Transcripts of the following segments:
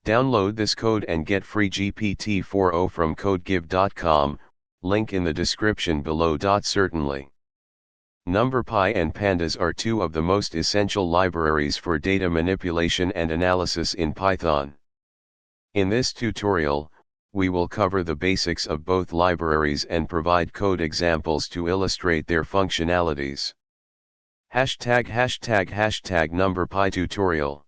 Download this code and get free GPT-4o from codegive.com, link in the description below. Certainly. NumPy and pandas are two of the most essential libraries for data manipulation and analysis in Python. In this tutorial, we will cover the basics of both libraries and provide code examples to illustrate their functionalities. #NumPy tutorial.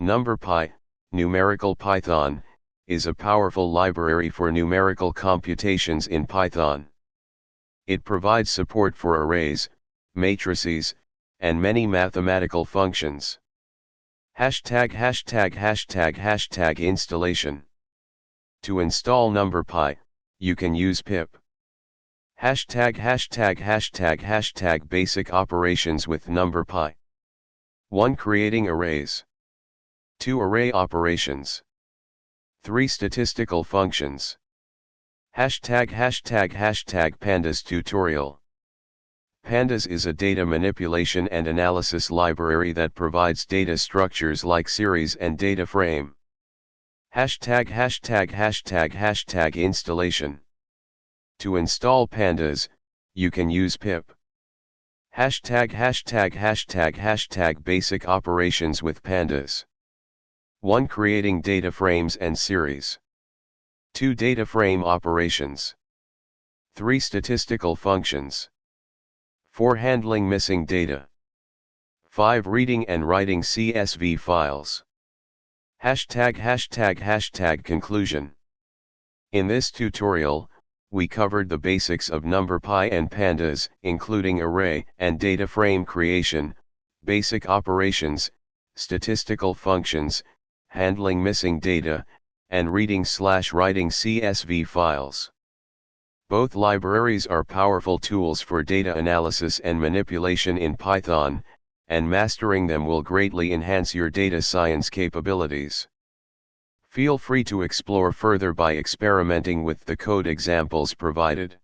NumPy, numerical Python, is a powerful library for numerical computations in Python. It provides support for arrays, matrices, and many mathematical functions. #installation. To install NumPy, you can use pip. #basic operations with NumPy. 1. Creating arrays. 2. Array operations. 3. Statistical functions. #pandas tutorial. Pandas is a data manipulation and analysis library that provides data structures like series and data frame. #installation. To install pandas, you can use pip. #basic operations with pandas. 1. Creating data frames and series. 2. Data frame operations. 3. Statistical functions. 4. Handling missing data. 5. Reading and writing CSV files. #conclusion. In this tutorial, we covered the basics of NumPy and pandas, including array and data frame creation, basic operations, statistical functions, handling missing data, and reading/writing CSV files. Both libraries are powerful tools for data analysis and manipulation in Python, and mastering them will greatly enhance your data science capabilities. Feel free to explore further by experimenting with the code examples provided.